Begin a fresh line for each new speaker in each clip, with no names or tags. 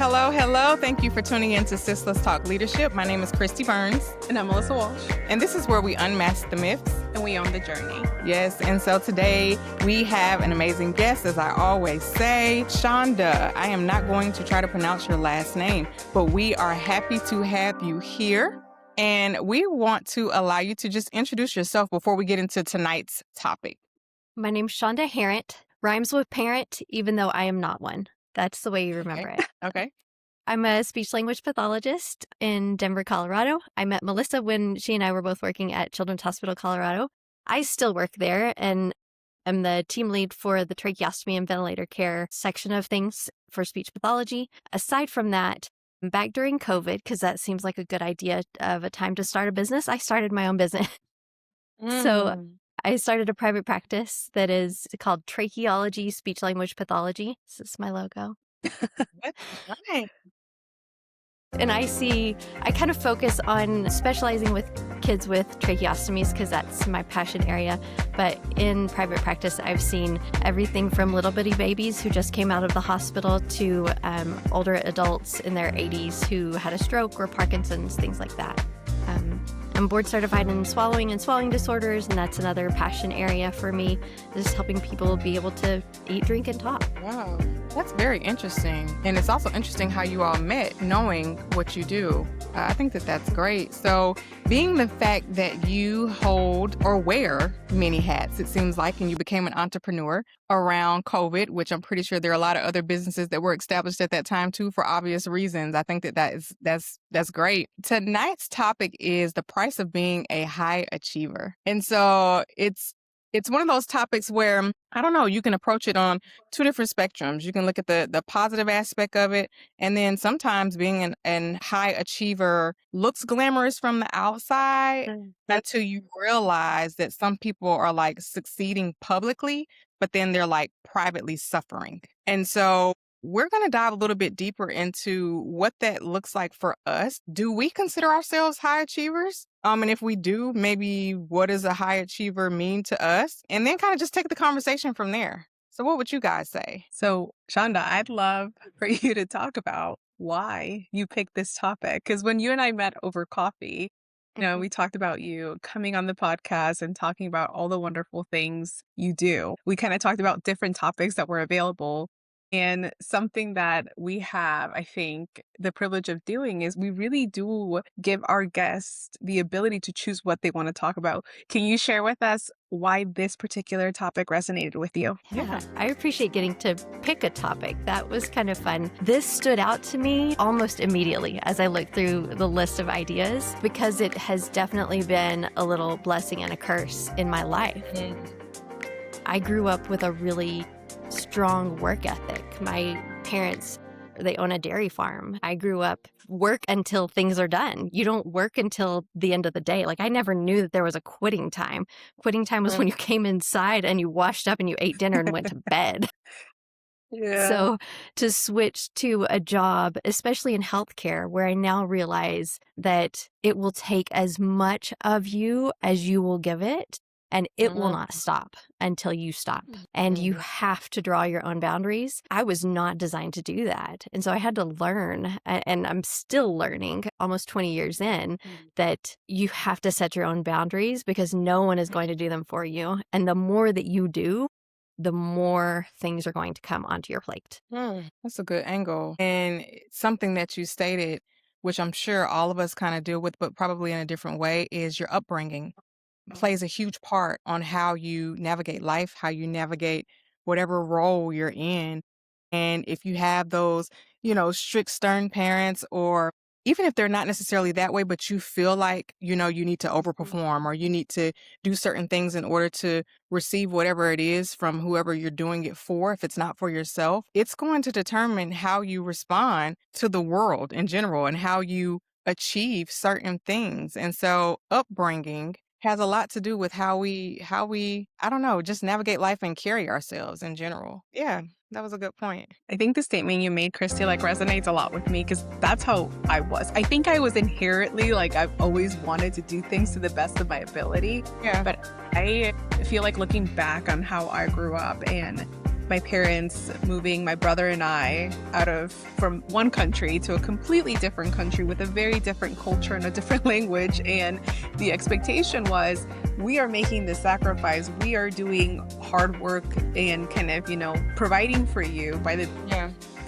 Hello, hello. Thank you for tuning in to Sis Let's Talk Leadership. My name is Kristi Burns.
And I'm Meliza Walsh.
And this is where we unmask the myths.
And we own the journey.
Yes, and so today we have an amazing guest, as I always say, Shaunda. I am not going to try to pronounce your last name, but we are happy to have you here. And we want to allow you to just introduce yourself before we get into tonight's topic.
My name's Shaunda Harendt. Rhymes with parent, even though I am not one. That's the way you remember it.
Okay.
I'm a speech-language pathologist in Denver, Colorado. I met Meliza when she and I were both working at Children's Hospital, Colorado. I still work there and am the team lead for the tracheostomy and ventilator care section of things for speech pathology. Aside from that, back during COVID, because that seems like a good idea of a time to start a business, I started my own business. So I started a private practice that is called Tracheology Speech Language Pathology. This is my logo.
Nice.
And I kind of focus on specializing with kids with tracheostomies because that's my passion area. But in private practice, I've seen everything from little bitty babies who just came out of the hospital to older adults in their 80s who had a stroke or Parkinson's, things like that. I'm board certified in swallowing and swallowing disorders, and that's another passion area for me, is helping people be able to eat, drink, and talk.
Wow, that's very interesting. And it's also interesting how you all met, knowing what you do. I think that that's great. So being the fact that you hold or wear many hats, it seems like, and you became an entrepreneur around COVID, which I'm pretty sure there are a lot of other businesses that were established at that time too, for obvious reasons. I think that's great. Tonight's topic is the price of being a high achiever. And so it's one of those topics where, I don't know, you can approach it on two different spectrums. You can look at the positive aspect of it. And then sometimes being an high achiever looks glamorous from the outside until you realize that some people are like succeeding publicly, but then they're like privately suffering. And so we're going to dive a little bit deeper into what that looks like for us. Do we consider ourselves high achievers? And if we do, maybe what does a high achiever mean to us? And then kind of just take the conversation from there. So what would you guys say?
So, Shaunda, I'd love for you to talk about why you picked this topic. Because when you and I met over coffee, we talked about you coming on the podcast and talking about all the wonderful things you do. We kind of talked about different topics that were available. And something that we have, I think, the privilege of doing is we really do give our guests the ability to choose what they want to talk about. Can you share with us why this particular topic resonated with you?
Yeah, I appreciate getting to pick a topic. That was kind of fun. This stood out to me almost immediately as I looked through the list of ideas because it has definitely been a little blessing and a curse in my life. I grew up with a really strong work ethic. My parents, they own a dairy farm. I grew up work until things are done. You don't work until the end of the day. Like I never knew that there was a quitting time. Quitting time was when you came inside and you washed up and you ate dinner and went to bed.
Yeah.
So to switch to a job, especially in healthcare, where I now realize that it will take as much of you as you will give it. And it will not stop until you stop. And you have to draw your own boundaries. I was not designed to do that. And so I had to learn, and I'm still learning almost 20 years in, that you have to set your own boundaries because no one is going to do them for you. And the more that you do, the more things are going to come onto your plate.
That's a good angle. And something that you stated, which I'm sure all of us kind of deal with, but probably in a different way, is your upbringing. Plays a huge part on how you navigate life, how you navigate whatever role you're in. And if you have those, strict, stern parents, or even if they're not necessarily that way, but you feel like, you need to overperform or you need to do certain things in order to receive whatever it is from whoever you're doing it for, if it's not for yourself, it's going to determine how you respond to the world in general and how you achieve certain things. And so upbringing has a lot to do with how we, I don't know, just navigate life and carry ourselves in general. Yeah, that was a good point.
I think the statement you made, Kristi, resonates a lot with me because that's how I was. I think I was inherently, I've always wanted to do things to the best of my ability.
Yeah.
But I feel like looking back on how I grew up and my parents moving my brother and I from one country to a completely different country with a very different culture and a different language. And the expectation was, we are making this sacrifice. We are doing hard work and kind of, providing for you by the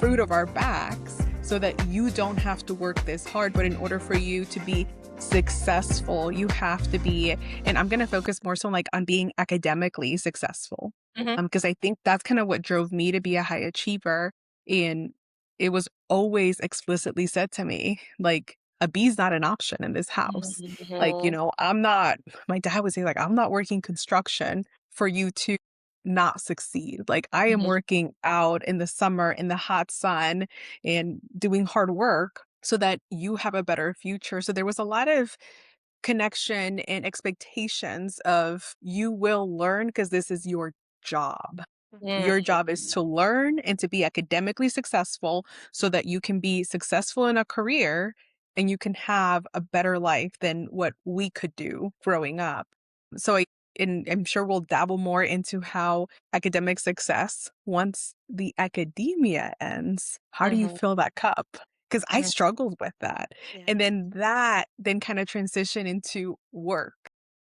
fruit of our backs so that you don't have to work this hard. But in order for you to be successful, you have to be, and I'm going to focus more so like on being academically successful. Because I think that's kind of what drove me to be a high achiever. And it was always explicitly said to me, like, a B's not an option in this house. Like, my dad would say, like, I'm not working construction for you to not succeed. Like, I am working out in the summer in the hot sun and doing hard work so that you have a better future. So there was a lot of connection and expectations of, you will learn because this is your job. Your job is to learn and to be academically successful so that you can be successful in a career and you can have a better life than what we could do growing up. So and I'm sure we'll dabble more into how academic success, once the academia ends, how do you fill that cup? Because I struggled with that.
Yeah.
And then that kind of transitioned into work.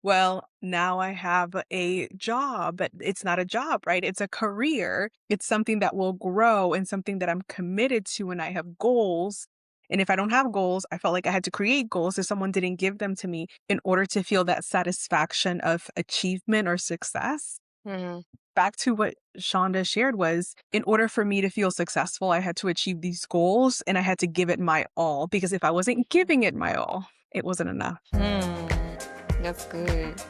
Well, now I have a job, but it's not a job, right? It's a career. It's something that will grow and something that I'm committed to, and I have goals. And if I don't have goals, I felt like I had to create goals if someone didn't give them to me in order to feel that satisfaction of achievement or success. Back to what Shaunda shared was, in order for me to feel successful, I had to achieve these goals and I had to give it my all, because if I wasn't giving it my all, it wasn't enough.
That's good.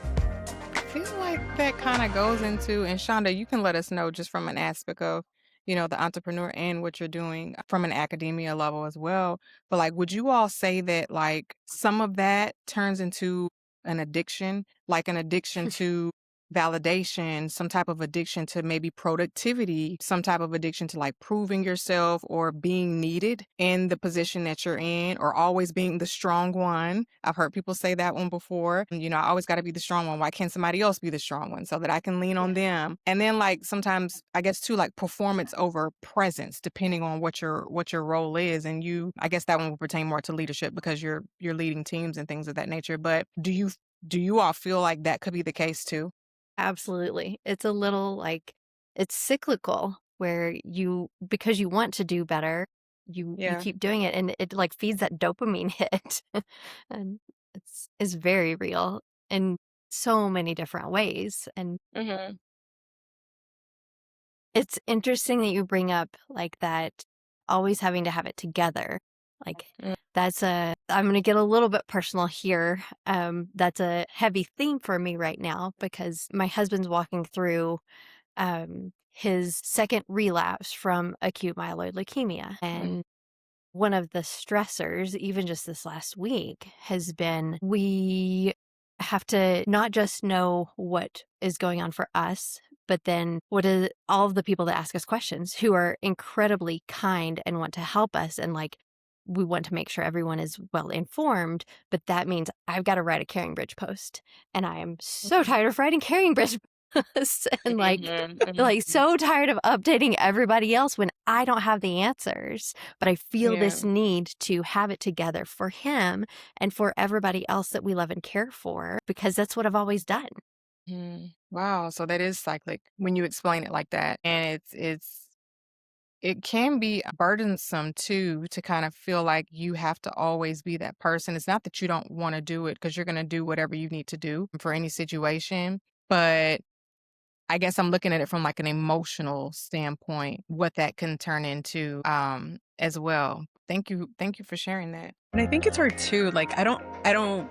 I feel like that kind of goes into, and Shaunda, you can let us know just from an aspect of, the entrepreneur and what you're doing from an academia level as well. But like, would you all say that like some of that turns into an addiction, like an addiction to validation, some type of addiction to maybe productivity, some type of addiction to like proving yourself or being needed in the position that you're in, or always being the strong one? I've heard people say that one before. I always got to be the strong one. Why can't somebody else be the strong one so that I can lean on them? And then like sometimes I guess too, like performance over presence, depending on what your role is. And I guess that one will pertain more to leadership because you're leading teams and things of that nature. But do you all feel like that could be the case too?
Absolutely. It's a little like, it's cyclical where because you want to do better, you keep doing it, and it like feeds that dopamine hit. And it's very real in so many different ways. And it's interesting that you bring up like that, always having to have it together. Like I'm going to get a little bit personal here. That's a heavy theme for me right now because my husband's walking through his second relapse from acute myeloid leukemia. And one of the stressors, even just this last week, has been we have to not just know what is going on for us, but then what is all of the people that ask us questions who are incredibly kind and want to help us. And like, we want to make sure everyone is well informed, but that means I've got to write a Caring Bridge post. And I am so tired of writing Caring Bridge posts and like so tired of updating everybody else when I don't have the answers. But I feel this need to have it together for him and for everybody else that we love and care for, because that's what I've always done.
Wow. So that is cyclic when you explain it like that. And it can be burdensome too, to kind of feel like you have to always be that person. It's not that you don't want to do it, because you're going to do whatever you need to do for any situation. But I guess I'm looking at it from like an emotional standpoint, what that can turn into as well. Thank you for sharing that.
And I think it's hard too. Like, I don't,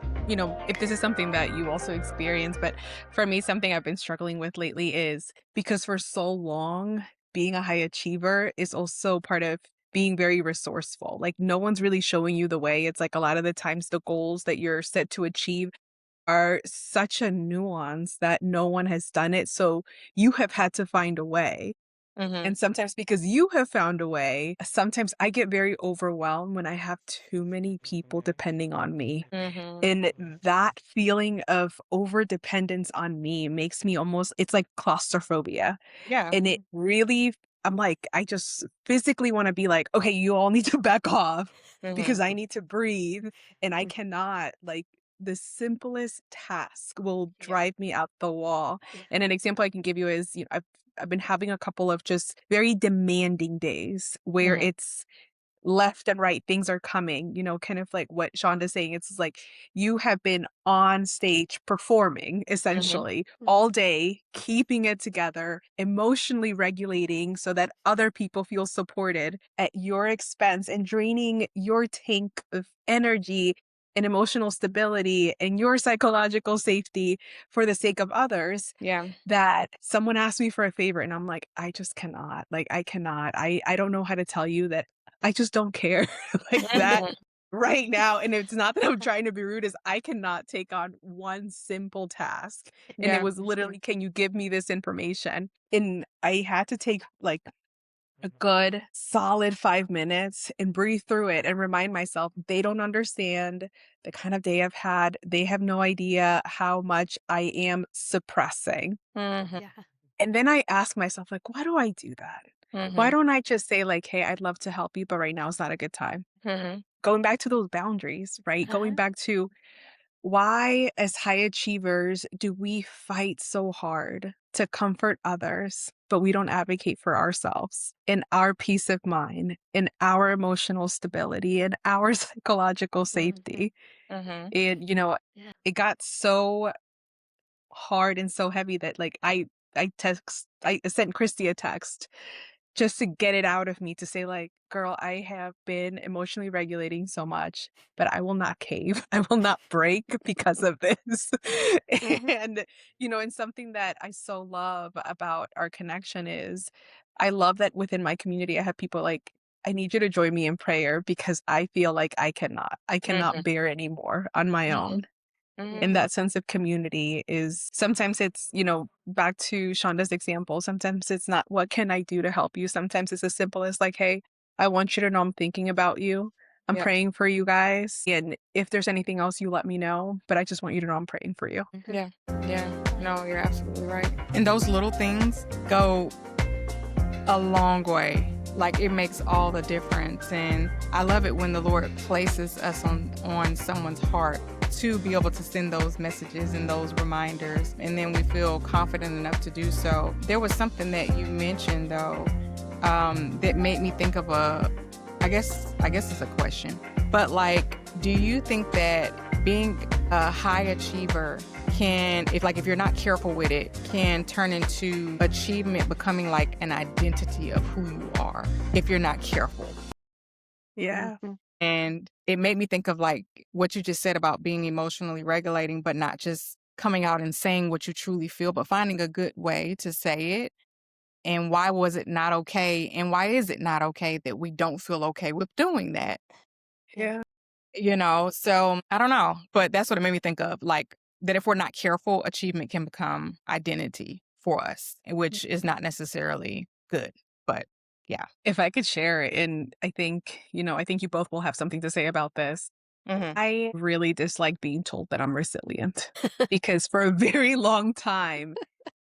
if this is something that you also experience, but for me, something I've been struggling with lately is because for so long, being a high achiever is also part of being very resourceful. Like, no one's really showing you the way. It's like a lot of the times the goals that you're set to achieve are such a nuance that no one has done it. So you have had to find a way. And sometimes because you have found a way, sometimes I get very overwhelmed when I have too many people depending on me. And that feeling of over dependence on me makes me almost, it's like claustrophobia.
Yeah.
And it really, I'm like, I just physically want to be like, okay, you all need to back off because I need to breathe. And I cannot, like, the simplest task will drive me out the wall. And an example I can give you is, I've been having a couple of just very demanding days where it's left and right, things are coming, kind of like what Shaunda's saying. It's like you have been on stage performing essentially all day, keeping it together, emotionally regulating so that other people feel supported at your expense and draining your tank of energy and emotional stability and your psychological safety for the sake of others.
Yeah.
That someone asked me for a favor and I'm like, I just cannot. Like, I cannot. I don't know how to tell you that I just don't care like that right now. And it's not that I'm trying to be rude, is I cannot take on one simple task. And it
Yeah.
was literally, can you give me this information? And I had to take like a good solid 5 minutes and breathe through it and remind myself they don't understand the kind of day I've had. They have no idea how much I am suppressing.
Yeah.
And then I ask myself, like, why do I do that? Why don't I just say, like, hey, I'd love to help you, but right now is not a good time? Going back to those boundaries, right? Going back to why, as high achievers, do we fight so hard to comfort others, but we don't advocate for ourselves and our peace of mind and our emotional stability and our psychological safety? And, it got so hard and so heavy that like I sent Kristi a text just to get it out of me to say like, girl, I have been emotionally regulating so much, but I will not cave. I will not break because of this. And, and something that I so love about our connection is I love that within my community, I have people like, I need you to join me in prayer because I feel like I cannot bear anymore on my own. And that sense of community is sometimes it's, back to Shaunda's example, sometimes it's not what can I do to help you? Sometimes it's as simple as like, hey, I want you to know I'm thinking about you. I'm praying for you guys. And if there's anything else, you let me know. But I just want you to know I'm praying for you.
Yeah. Yeah. No, you're absolutely right. And those little things go a long way. Like it makes all the difference. And I love it when the Lord places us on someone's heart to be able to send those messages and those reminders. And then we feel confident enough to do so. There was something that you mentioned though, that made me think of I guess it's a question, but like, do you think that being a high achiever can, if you're not careful with it, can turn into achievement becoming like an identity of who you are if you're not careful?
Yeah.
And it made me think of like what you just said about being emotionally regulating, but not just coming out and saying what you truly feel, but finding a good way to say it. And why was it not okay? And why is it not okay that we don't feel okay with doing that?
Yeah.
So I don't know, but that's what it made me think of. Like that if we're not careful, achievement can become identity for us, which is not necessarily good. But yeah.
If I could share, and I think you both will have something to say about this. I really dislike being told that I'm resilient because for a very long time,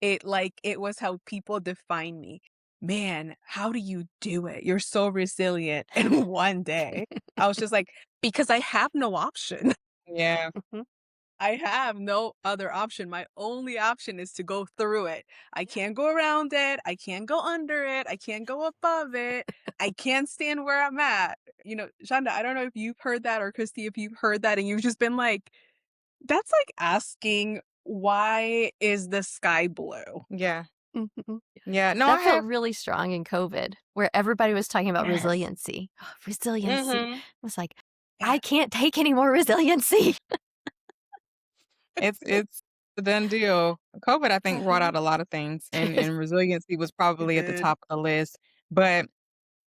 it was how people define me. Man, how do you do it? You're so resilient. And one day I was just like, because I have no option.
Yeah.
I have no other option. My only option is to go through it. I can't go around it. I can't go under it. I can't go above it. I can't stand where I'm at. Shaunda, I don't know if you've heard that, or Kristi, if you've heard that and you've just been like, that's like asking, why is the sky blue?
Yeah.
Mhm.
Yeah. No,
That
I
felt
have.
really strong in COVID, where everybody was talking about
Yes.
resiliency. Resiliency.
Mhm.
I was like, I can't take any more resiliency.
It's a done deal. COVID, I think, brought out a lot of things, and resiliency was
It
probably at the
did.
top of the list. But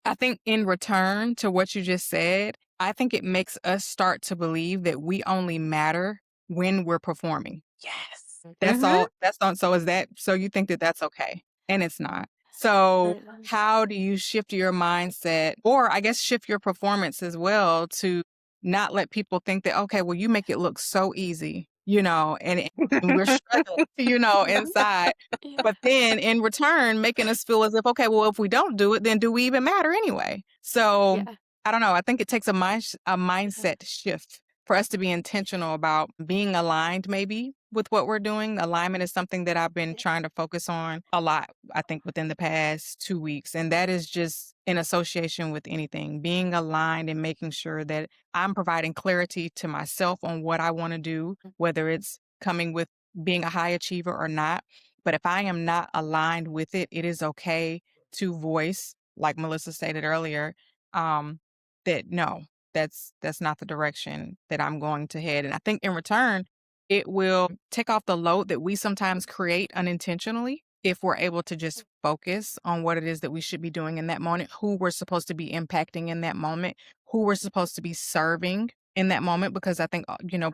I think in return to what you just said, I think it makes us start to believe that we only matter when we're performing.
Yes.
That's all. That's not. So is that? So you think that that's okay? And it's not. So how do you shift your mindset, or I guess shift your performance as well, to not let people think that, okay, well, you make it look so easy, and we're struggling, inside.
Yeah.
But then in return, making us feel as if, okay, well, if we don't do it, then do we even matter anyway? So
Yeah.
I don't know. I think it takes a mindset shift for us to be intentional about being aligned, maybe with what we're doing. Alignment is something that I've been trying to focus on a lot, I think, within the past 2 weeks. And that is just in association with anything, being aligned and making sure that I'm providing clarity to myself on what I want to do, whether it's coming with being a high achiever or not. But if I am not aligned with it, it is okay to voice, like Melissa stated earlier, that no, that's not the direction that I'm going to head. And I think in return, it will take off the load that we sometimes create unintentionally if we're able to just focus on what it is that we should be doing in that moment, who we're supposed to be impacting in that moment, who we're supposed to be serving in that moment, because I think,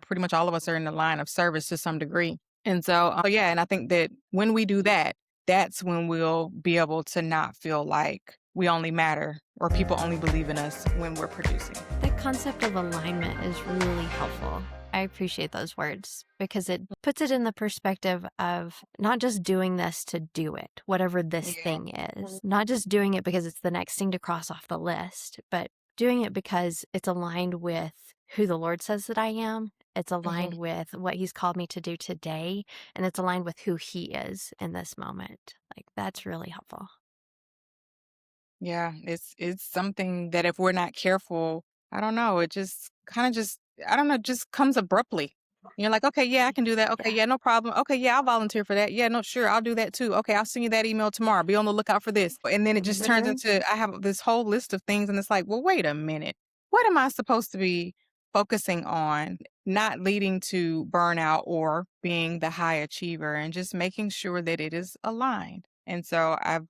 pretty much all of us are in the line of service to some degree. And so, yeah, and I think that when we do that, that's when we'll be able to not feel like we only matter or people only believe in us when we're producing.
That concept of alignment is really helpful. I appreciate those words because it puts it in the perspective of not just doing this to do it, whatever this thing is, not just doing it because it's the next thing to cross off the list, but doing it because it's aligned with who the Lord says that I am. It's aligned with what he's called me to do today, and it's aligned with who he is in this moment. Like, that's really helpful.
Yeah, it's something that if we're not careful, I don't know, it just I don't know, just comes abruptly. You're like, okay, yeah, I can do that. Okay, yeah, no problem. Okay, yeah, I'll volunteer for that. Yeah, no, sure, I'll do that too. Okay, I'll send you that email tomorrow. Be on the lookout for this. And then it just turns into, I have this whole list of things, and it's like, well, wait a minute. What am I supposed to be focusing on? Not leading to burnout or being the high achiever, and just making sure that it is aligned. And so I've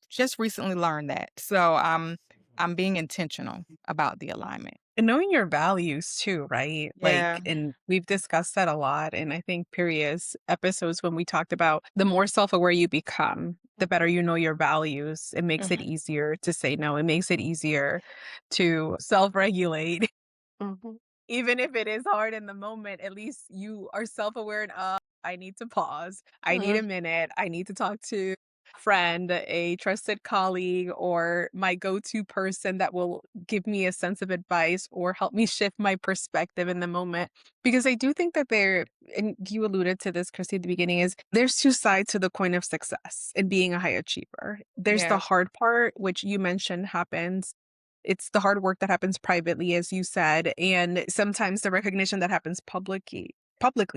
just recently learned that. So I'm being intentional about the alignment.
And knowing your values too, right?
Yeah.
And we've discussed that a lot. And I think previous episodes when we talked about the more self-aware you become, the better you know your values. It makes it easier to say no. It makes it easier to self-regulate. Even if it is hard in the moment, at least you are self-aware and I need to pause. I need a minute. I need to talk to a friend, a trusted colleague, or my go-to person that will give me a sense of advice or help me shift my perspective in the moment. Because I do think that and you alluded to this, Kristi, at the beginning, is there's two sides to the coin of success in being a high achiever. There's the hard part, which you mentioned happens. It's the hard work that happens privately, as you said, and sometimes the recognition that happens publicly.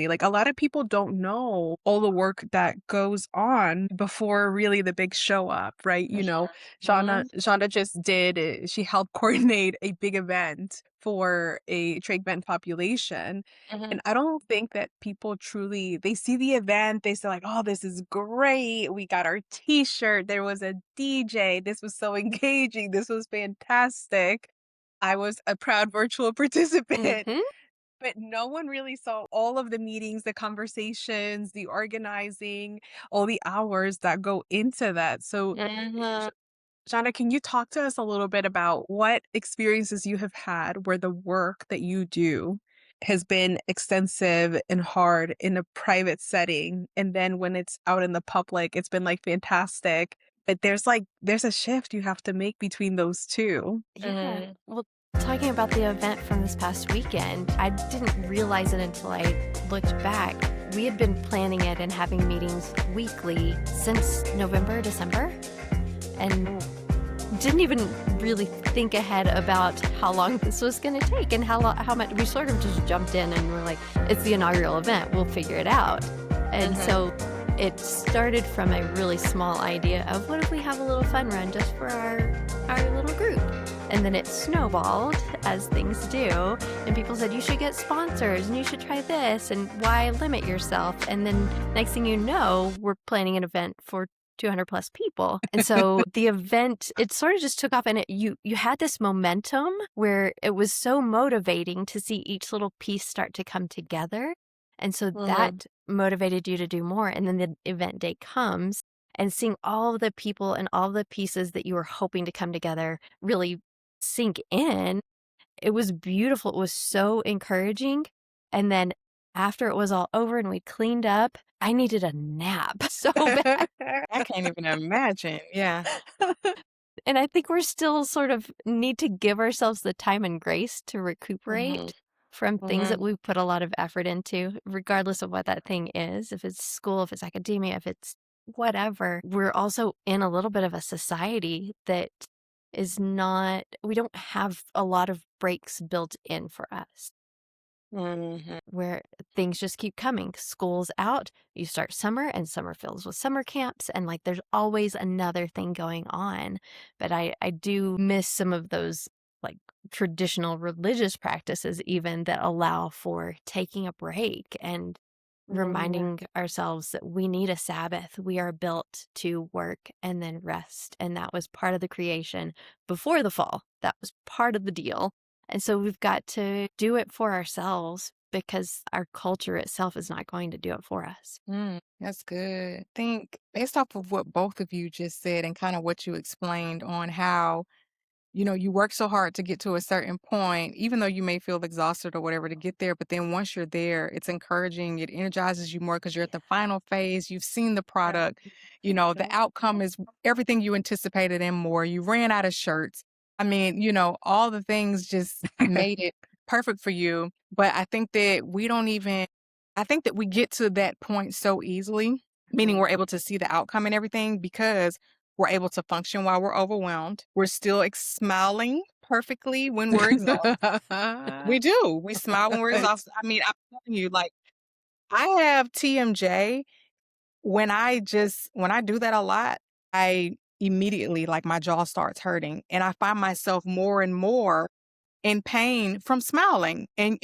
Like, a lot of people don't know all the work that goes on before really the big show up, right? Shaunda just she helped coordinate a big event for a trach vent population. And I don't think that people they see the event, they say like, oh, this is great. We got our t-shirt. There was a DJ. This was so engaging. This was fantastic. I was a proud virtual participant. But no one really saw all of the meetings, the conversations, the organizing, all the hours that go into that. So, Shaunda, can you talk to us a little bit about what experiences you have had where the work that you do has been extensive and hard in a private setting, and then when it's out in the public, it's been like fantastic, but there's a shift you have to make between those two.
Yeah. Well, talking about the event from this past weekend, I didn't realize it until I looked back. We had been planning it and having meetings weekly since November, December, and didn't even really think ahead about how long this was going to take and how much. We sort of just jumped in and we're like, it's the inaugural event, we'll figure it out. And so it started from a really small idea of what if we have a little fun run just for our little group. And then it snowballed, as things do, and people said, you should get sponsors, and you should try this, and why limit yourself? And then next thing you know, we're planning an event for 200 plus people. And so the event, it sort of just took off, and you had this momentum where it was so motivating to see each little piece start to come together. And so that motivated you to do more. And then the event day comes, and seeing all the people and all the pieces that you were hoping to come together really sink in. It was beautiful. It was so encouraging. And then after it was all over and we cleaned up, I needed a nap so bad.
I can't even imagine. Yeah.
And I think we're still sort of need to give ourselves the time and grace to recuperate from things that we've put a lot of effort into, regardless of what that thing is. If it's school, if it's academia, if it's whatever. We're also in a little bit of a society that is not, we don't have a lot of breaks built in for us, where things just keep coming. School's out, you start summer, and summer fills with summer camps, and like there's always another thing going on. But I do miss some of those like traditional religious practices even that allow for taking a break and reminding ourselves that we need a Sabbath. We are built to work and then rest. And that was part of the creation before the fall. That was part of the deal. And so we've got to do it for ourselves because our culture itself is not going to do it for us.
That's good. I think based off of what both of you just said and kind of what you explained on how you work so hard to get to a certain point, even though you may feel exhausted or whatever to get there. But then once you're there, it's encouraging. It energizes you more because you're at the final phase. You've seen the product. The outcome is everything you anticipated and more. You ran out of shirts. I mean, all the things just made it perfect for you. But I think that I think that we get to that point so easily, meaning we're able to see the outcome and everything because we're able to function while we're overwhelmed. We're still smiling perfectly when we're exhausted. We do. We smile when we're exhausted. I mean, I'm telling you, like, I have TMJ. When I do that a lot, I immediately, like, my jaw starts hurting. And I find myself more and more in pain from smiling. And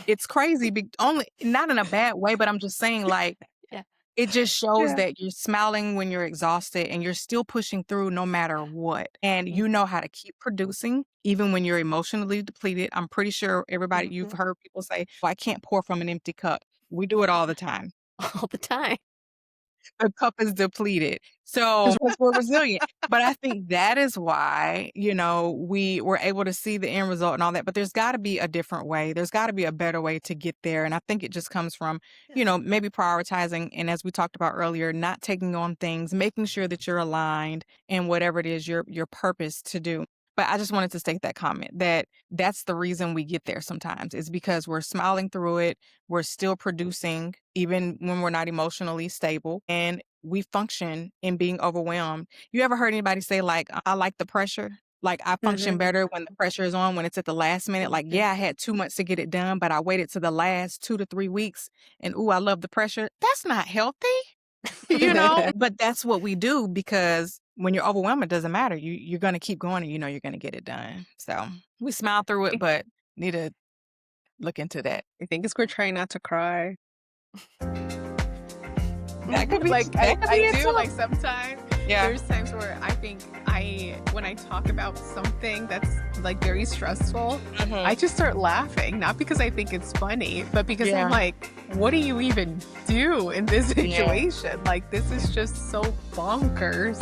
it's crazy, only not in a bad way, but I'm just saying, like, it just shows that you're smiling when you're exhausted and you're still pushing through no matter what. And you know how to keep producing even when you're emotionally depleted. I'm pretty sure everybody, you've heard people say, well, I can't pour from an empty cup. We do it all the time.
All the time.
The cup is depleted. So we're resilient. But I think that is why, we were able to see the end result and all that. But there's got to be a different way. There's got to be a better way to get there. And I think it just comes from, maybe prioritizing. And as we talked about earlier, not taking on things, making sure that you're aligned in whatever it is your purpose to do. But I just wanted to state that comment that that's the reason we get there sometimes is because we're smiling through it. We're still producing even when we're not emotionally stable and we function in being overwhelmed. You ever heard anybody say like, I like the pressure? Like I function better when the pressure is on, when it's at the last minute. Like, yeah, I had 2 months to get it done, but I waited to the last 2 to 3 weeks and I love the pressure. That's not healthy, but that's what we do because when you're overwhelmed, it doesn't matter. You're going to keep going and you're going to get it done. So we smile through it, but need to look into that.
I think it's we're trying not to cry.
That could be
like
I
do like sometimes. Yeah. There's times where I think when I talk about something that's like very stressful, I just start laughing, not because I think it's funny, but because I'm like, what do you even do in this situation? Like, this is just so bonkers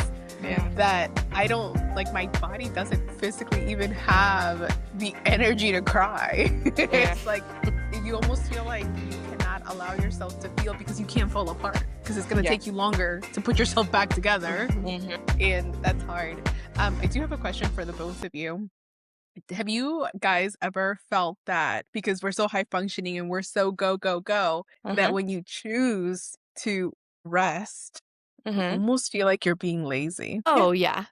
that I don't, like, my body doesn't physically even have the energy to cry. It's like, you almost feel like you cannot allow yourself to feel because you can't fall apart because it's going to take you longer to put yourself back together. And that's hard. I do have a question for the both of you. Have you guys ever felt that because we're so high functioning and we're so go, go, go, that when you choose to rest, you almost feel like you're being lazy?
Oh, yeah.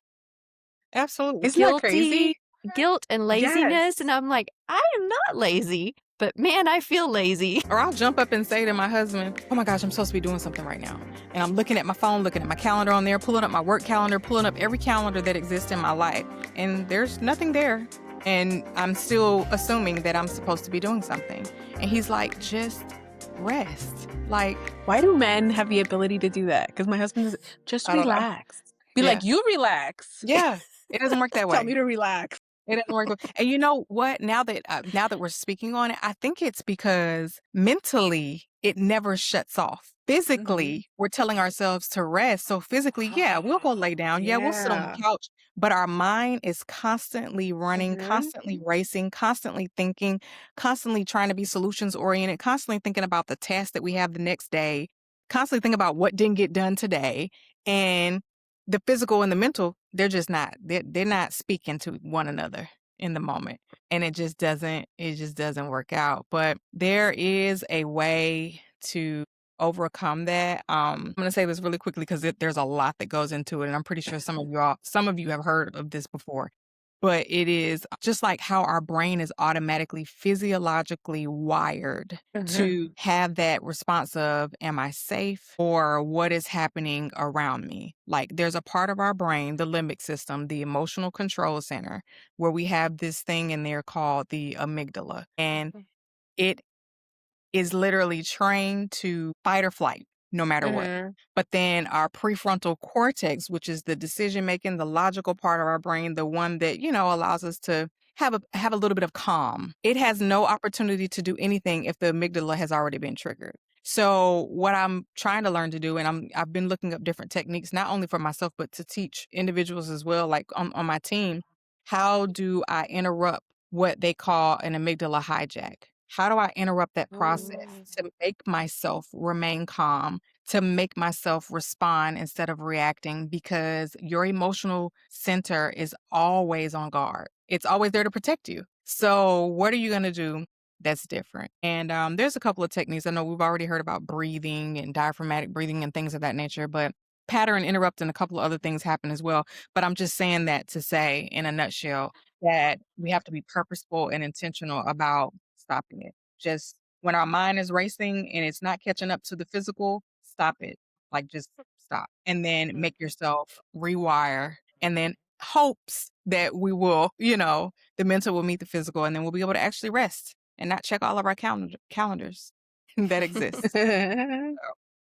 Absolutely.
Isn't that crazy?
Guilt and laziness. And I'm like, I am not lazy, but man, I feel lazy.
Or I'll jump up and say to my husband, oh my gosh, I'm supposed to be doing something right now. And I'm looking at my phone, looking at my calendar on there, pulling up my work calendar, pulling up every calendar that exists in my life. And there's nothing there. And I'm still assuming that I'm supposed to be doing something. And he's like, just rest. Like,
why do men have the ability to do that? Because my husband is just relax. Be like, you relax.
Yeah. It doesn't work that way.
Tell me to relax.
It doesn't work. And you know what? Now that we're speaking on it, I think it's because mentally it never shuts off. Physically, we're telling ourselves to rest. So physically, yeah, we'll go lay down. Yeah, we'll sit on the
Yeah.
couch. But our mind is constantly running,
Mhm.
constantly racing, constantly thinking, constantly trying to be solutions oriented, constantly thinking about the task that we have the next day, constantly thinking about what didn't get done today. And the physical and the mental, they're not speaking to one another in the moment. And it just doesn't work out. But there is a way to overcome that. I'm going to say this really quickly because there's a lot that goes into it. And I'm pretty sure some of you have heard of this before. But it is just like how our brain is automatically physiologically wired
Mhm.
to have that response of, am I safe? Or what is happening around me? Like there's a part of our brain, the limbic system, the emotional control center, where we have this thing in there called the amygdala. And it is literally trained to fight or flight no matter what.
Mhm.
But then our prefrontal cortex, which is the decision making, the logical part of our brain, the one that, allows us to have a little bit of calm. It has no opportunity to do anything if the amygdala has already been triggered. So what I'm trying to learn to do, and I've been looking up different techniques, not only for myself, but to teach individuals as well, like on my team, how do I interrupt what they call an amygdala hijack? How do I interrupt that process to make myself remain calm, to make myself respond instead of reacting? Because your emotional center is always on guard. It's always there to protect you. So what are you going to do that's different? And there's a couple of techniques. I know we've already heard about breathing and diaphragmatic breathing and things of that nature, but pattern interrupt and a couple of other things happen as well. But I'm just saying that to say in a nutshell that we have to be purposeful and intentional about stopping it. Just when our mind is racing and it's not catching up to the physical, stop it. Like just stop. And then make yourself rewire and then hopes that the mental will meet the physical and then we'll be able to actually rest and not check all of our calendars that exist.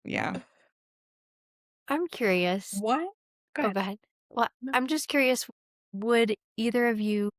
Yeah.
I'm curious.
What? Go
Oh,
ahead.
go ahead. Well,
No.
I'm just curious, would either of you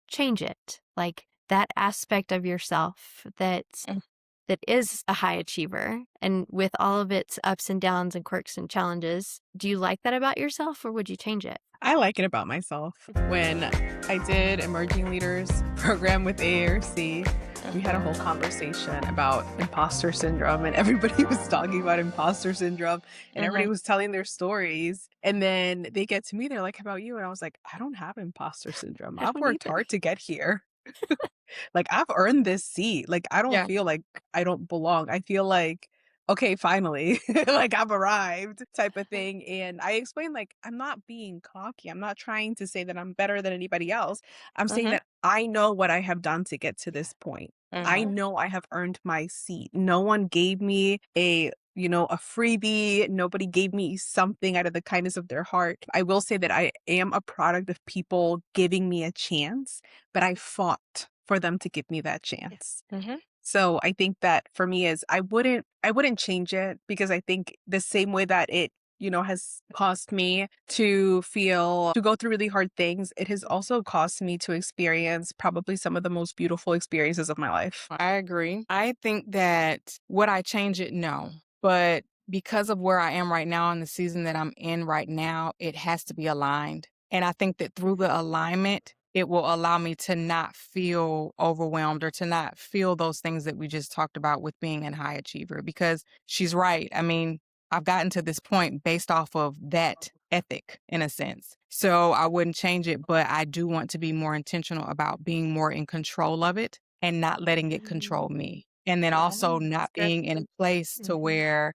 change it? Like that aspect of yourself
Mm.
that is a high achiever and with all of its ups and downs and quirks and challenges, do you like that about yourself or would you change it?
I like it about myself. When I did Emerging Leaders program with AARC, we had a whole conversation about imposter syndrome, and everybody was talking about imposter syndrome, and everybody was telling their stories. And then they get to me, they're like, "How about you?" And I was like, "I don't have imposter syndrome.
I
I've
don't
worked
either.
hard to get here. Like, I've earned this seat. Like, I don't
Yeah.
feel like I don't belong. I feel like, okay, finally, like I've arrived type of thing." And I explained, like, I'm not being cocky. I'm not trying to say that I'm better than anybody else. I'm saying
Mhm.
that I know what I have done to get to this point. I
Mhm.
know I have earned my seat. No one gave me a freebie. Nobody gave me something out of the kindness of their heart. I will say that I am a product of people giving me a chance, but I fought for them to give me that chance.
Mhm.
So I think that for me is I wouldn't change it because I think the same way that it has caused me to go through really hard things, it has also caused me to experience probably some of the most beautiful experiences of my life.
I agree. I think that would I change it? No. But because of where I am right now in the season that I'm in right now, it has to be aligned. And I think that through the alignment, it will allow me to not feel overwhelmed or to not feel those things that we just talked about with being an high achiever. Because she's right. I mean, I've gotten to this point based off of that ethic in a sense. So I wouldn't change it, but I do want to be more intentional about being more in control of it and not letting it control me. And then also
That's
not
good.
being in a place to
Mhm.
where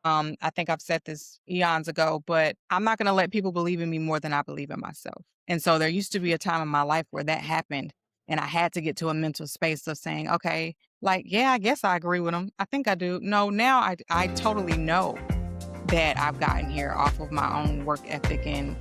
I think I've said this eons ago, but I'm not going to let people believe in me more than I believe in myself. And so there used to be a time in my life where that happened. And I had to get to a mental space of saying, okay, like, yeah, I guess I agree with them. I think I do. No, now I totally know that I've gotten here off of my own work ethic and,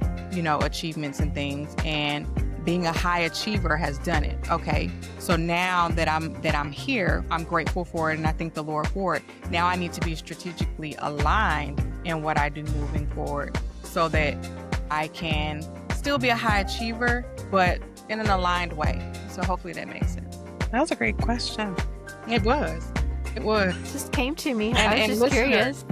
achievements and things. And being a high achiever has done it. Okay. So now that I'm here, I'm grateful for it and I thank the Lord for it. Now I need to be strategically aligned in what I do moving forward so that I can still be a high achiever, but in an aligned way. So hopefully that makes sense.
That was a great question.
It was. It was.
It just came to me.
And
I was just curious.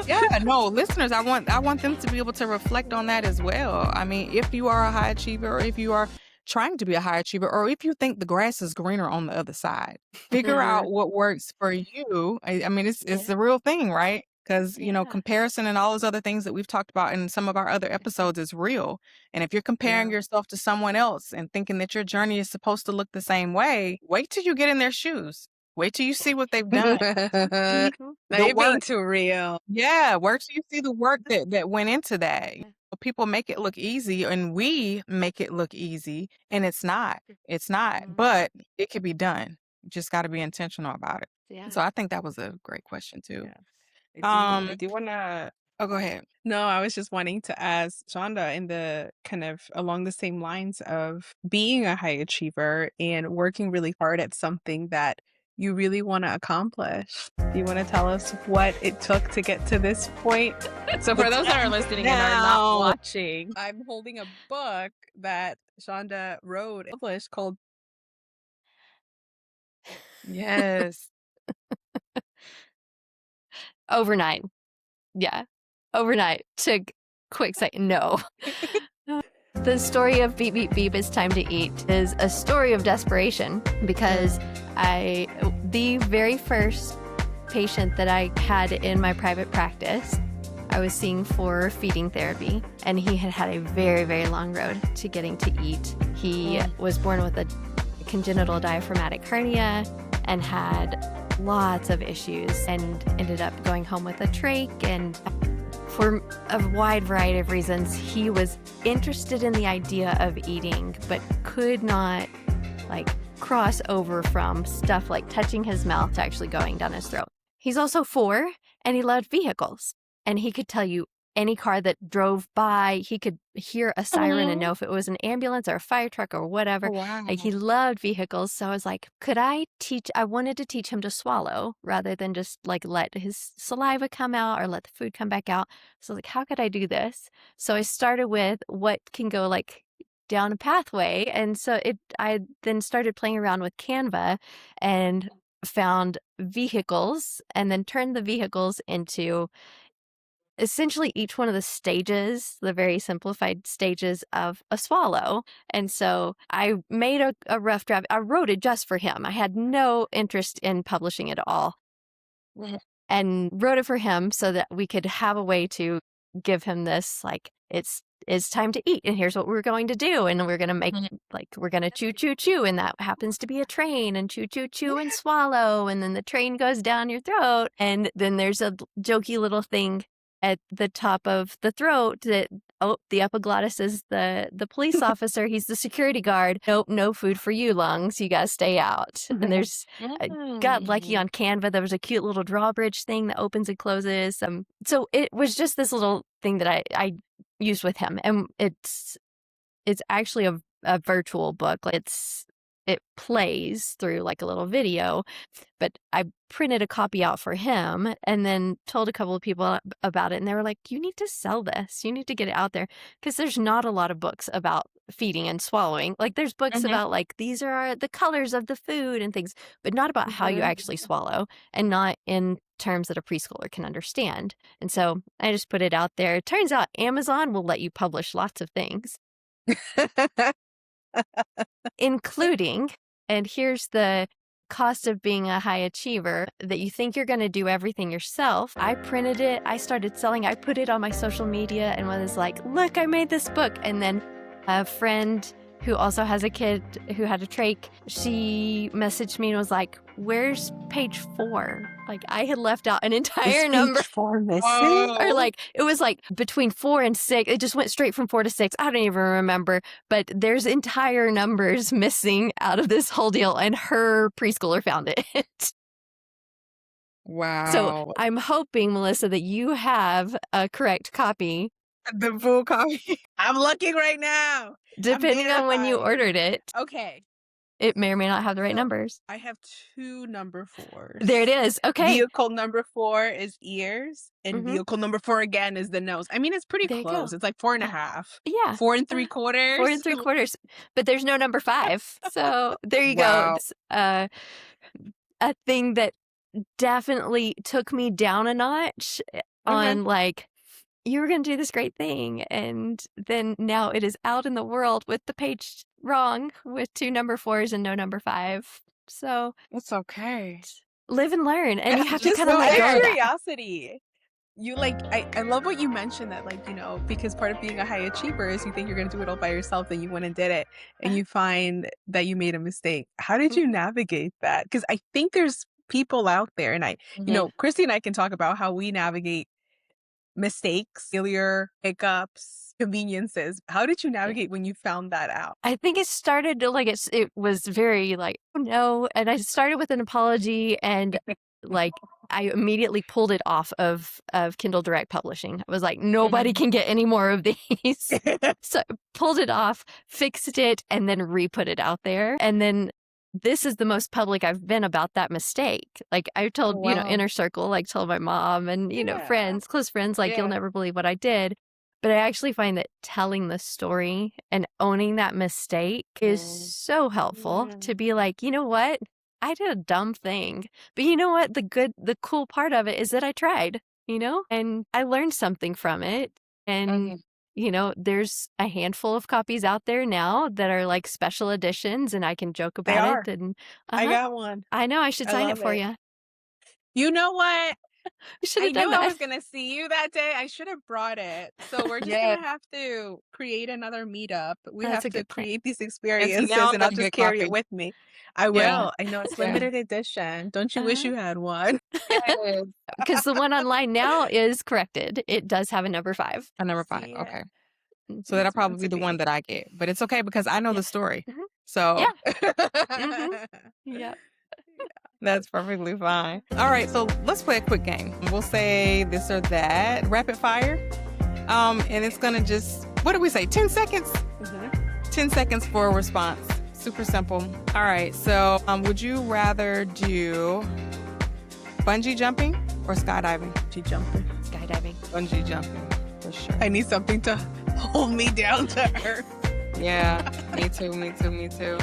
Yeah, no, listeners, I want them to be able to reflect on that as well. I mean, if you are a high achiever, or if you are trying to be a high achiever, or if you think the grass is greener on the other side, figure out what works for you. I mean, it's the real thing, right? Because, you know, comparison and all those other things that we've talked about in some of our other episodes is real. And if you're comparing yourself to someone else and thinking that your journey is supposed to look the same way, wait till you get in their shoes. Wait till you see what they've done.
Now you're being too real.
Yeah, where do you see the work that went into that? People make it look easy, and we make it look easy, and it's not. It's not, but it can be done. You just got to be intentional about it.
Yeah.
So I think that was a great question too.
Yeah. I do want to.
Oh, go ahead.
No, I was just wanting to ask Shaunda in the kind of along the same lines of being a high achiever and working really hard at something that you really want to accomplish. Do you want to tell us what it took to get to this point? So for those that are listening and are not watching, I'm holding a book that Shaunda wrote, published, called
Yes.
Overnight. Yeah. Overnight. Took quick say no. The story of Beep Beep Beep It's Time to Eat is a story of desperation because the very first patient that I had in my private practice, I was seeing for feeding therapy, and he had had a very, very long road to getting to eat. He was born with a congenital diaphragmatic hernia and had lots of issues and ended up going home with a trach, and for a wide variety of reasons, he was interested in the idea of eating, but could not cross over from stuff like touching his mouth to actually going down his throat. He's also 4, and he loved vehicles, and he could tell you any car that drove by. He could hear a siren and know if it was an ambulance or a fire truck or whatever.
Wow.
He loved vehicles. So I was like, I wanted to teach him to swallow rather than just let his saliva come out or let the food come back out. So I was like, how could I do this? So I started with what can go down a pathway. And so I then started playing around with Canva and found vehicles, and then turned the vehicles into essentially each one of the stages, the very simplified stages of a swallow. And so I made a rough draft. I wrote it just for him. I had no interest in publishing it all, and wrote it for him so that we could have a way to give him this, it's time to eat, and here's what we're going to do, and we're going to make we're going to chew chew chew, and that happens to be a train, and chew chew chew and swallow, and then the train goes down your throat, and then there's a jokey little thing at the top of the throat that the epiglottis is the police officer. He's the security guard. Nope, no food for you, lungs. You gotta stay out. And I got lucky on Canva. There was a cute little drawbridge thing that opens and closes. So it was just this little thing that I used with him, and it's actually a virtual book. It plays through a little video, but I printed a copy out for him and then told a couple of people about it. And they were like, you need to sell this. You need to get it out there, because there's not a lot of books about feeding and swallowing. There's books about these are the colors of the food and things, but not about how you actually swallow, and not in terms that a preschooler can understand. And so I just put it out there. It turns out Amazon will let you publish lots of things. Including, and here's the cost of being a high achiever, that you think you're going to do everything yourself. I printed it. I started selling. I put it on my social media and was like, look, I made this book. And then a friend who also has a kid who had a trach, she messaged me and was like, where's page 4? I had left out an entire number.
Page 4 missing?
Or it was between 4 and 6. It just went straight from 4 to 6. I don't even remember. But there's entire numbers missing out of this whole deal, and her preschooler found it.
Wow.
So I'm hoping, Melissa, that you have a correct copy.
The full copy.
I'm looking right now.
Depending on when you ordered it.
Okay.
It may or may not have the right
So
numbers.
I have 2 number 4s.
There it is. Okay.
Vehicle number 4 is ears, and
Mhm.
vehicle number 4 again is the nose. I mean, it's pretty
There you
close.
go.
It's like 4.5.
Yeah.
4
4
3/4.
3/4. But there's no number 5. So there you go.
Wow.
It's, a thing that definitely took me down a notch on like, you were going to do this great thing. And then now it is out in the world with the page wrong with 2 number 4s and no number 5. So
It's okay.
live and learn. And you have to
Just
kind of
so
let
Out
go
of
of that.
curiosity, you like, I love what you mentioned that, like, because part of being a high achiever is you think you're going to do it all by yourself, then you went and did it, and you find that you made a mistake. How did you navigate that? Because I think there's people out there, and Kristi and I can talk about how we navigate mistakes, failure, hiccups, conveniences. How did you navigate when you found that out?
I think it started to like it was very like, oh no. And I started with an apology and like I immediately pulled it off of Kindle Direct Publishing. I was like, nobody can get any more of these. So I pulled it off, fixed it, and then re-put it out there. And then this is the most public I've been about that mistake. Like I told,
wow.
inner circle, like told my mom and, friends, close friends, like you'll never believe what I did. But I actually find that telling the story and owning that mistake is so helpful to be like, you know what? I did a dumb thing. But you know what? The cool part of it is that I tried, and I learned something from it. And, there's a handful of copies out there now that are like special editions and I can joke about it. And
I got one.
I know I should sign it for you.
You know what?
I
knew I was going to see you that day. I should have brought it. So we're just going to have to create another meetup. We have to create these experiences and I'll just carry it with me. I will. I know it's limited edition. Don't you wish you had one?
Because the one online now is corrected. It does have a number 5.
A number 5. Okay. So that'll probably be the one that I get. But it's okay because I know the story. So
yeah.
That's perfectly fine. All right, so let's play a quick game. We'll say this or that, rapid fire. And it's gonna just, what do we say, 10 seconds? 10 seconds for a response. Super simple. All right, so would you rather do bungee jumping or skydiving?
Bungee jumping.
Skydiving.
Bungee jumping, for sure.
I need something to hold me down to earth.
Yeah, me too.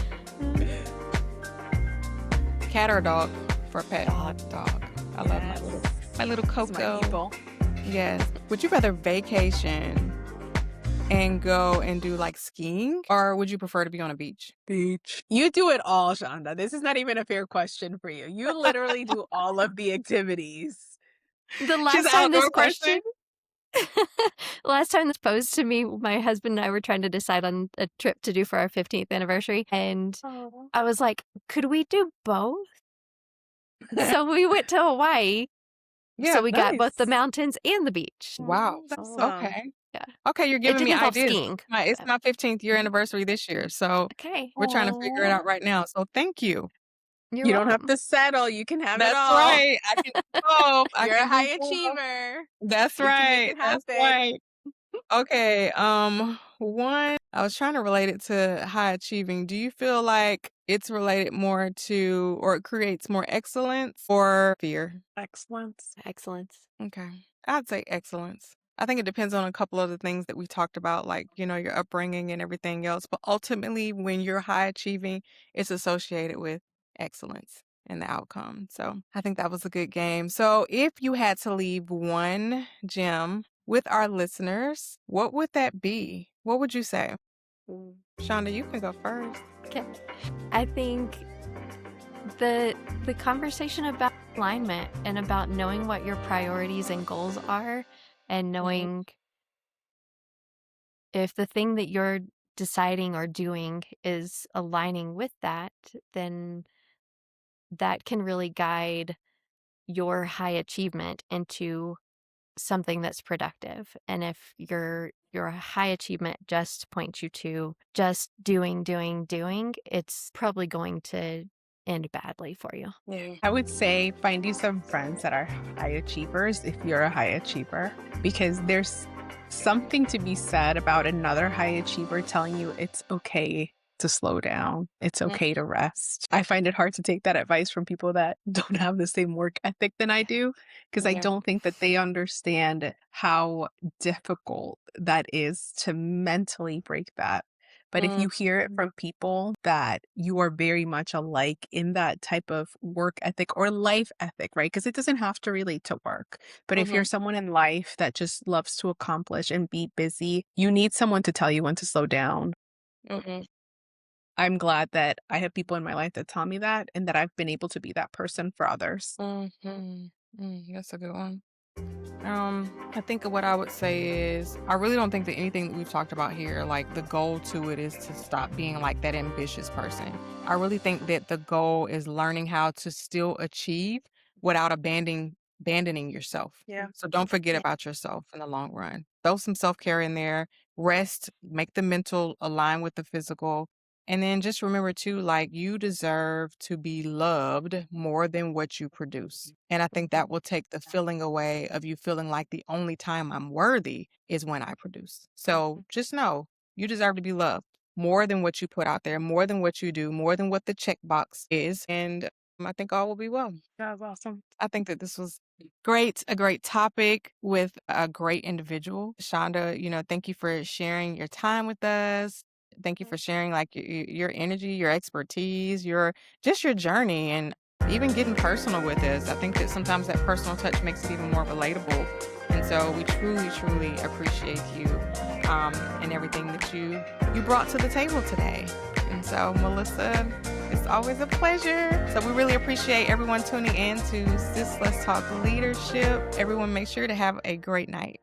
Cat or dog for a pet? Dog. I love my little Coco. Yes. Would you rather vacation and go and do like skiing, or would you prefer to be on a beach?
Beach. You do it all, Shaunda. This is not even a fair question for you. You literally do all of the activities.
The last time this question. Last time this posed to me, my husband and I were trying to decide on a trip to do for our 15th anniversary. And I was like, could we do both? So we went to Hawaii. Yeah, so we got both the mountains and the beach.
Wow. Okay.
Yeah.
Okay, you're giving me ideas.
Skiing.
It's my 15th year anniversary this year. So we're trying to figure it out right now. So thank you.
You don't have to settle. You can have it all.
That's right. I can go.
You're a high achiever.
That's right. That's right. Okay. One, I was trying to relate it to high achieving. Do you feel like it's related more to, or it creates more excellence or fear?
Excellence.
Okay. I'd say excellence. I think it depends on a couple of the things that we talked about, like, your upbringing and everything else. But ultimately, when you're high achieving, it's associated with excellence and the outcome. So I think that was a good game. So if you had to leave one gem with our listeners, what would that be? What would you say? Shaunda, you can go first.
Okay. I think the conversation about alignment and about knowing what your priorities and goals are, and knowing if the thing that you're deciding or doing is aligning with that, then that can really guide your high achievement into something that's productive. And if your high achievement just points you to just doing, it's probably going to end badly for you.
Yeah. I would say find you some friends that are high achievers if you're a high achiever, because there's something to be said about another high achiever telling you it's okay to slow down. It's
Mm,
okay to rest. I find it hard to take that advice from people that don't have the same work ethic than I do, because I
yeah.
don't think that they understand how difficult that is to mentally break that. But if
Mm,
you hear it from people that you are very much alike in that type of work ethic or life ethic, right? Because it doesn't have to relate to work. But if you're
mhm,
someone in life that just loves to accomplish and be busy, you need someone to tell you when to slow down.
mhm,
I'm glad that I have people in my life that tell me that and that I've been able to be that person for others.
mhm, that's a good one. I think what I would say is I really don't think that anything that we've talked about here, like the goal to it is to stop being like that ambitious person. I really think that the goal is learning how to still achieve without abandoning yourself.
Yeah.
So don't forget about yourself in the long run. Throw some self-care in there, rest, make the mental align with the physical. And then just remember too, like you deserve to be loved more than what you produce. And I think that will take the feeling away of you feeling like the only time I'm worthy is when I produce. So just know you deserve to be loved more than what you put out there, more than what you do, more than what the checkbox is. And I think all will be well.
That was awesome.
I think that this was great, a great topic with a great individual. Shaunda, thank you for sharing your time with us. Thank you for sharing like your energy, your expertise, your journey and even getting personal with us. I think that sometimes that personal touch makes it even more relatable. And so we truly, truly appreciate you and everything that you brought to the table today. And so, Melissa, it's always a pleasure. So we really appreciate everyone tuning in to Sis Let's Talk Leadership. Everyone make sure to have a great night.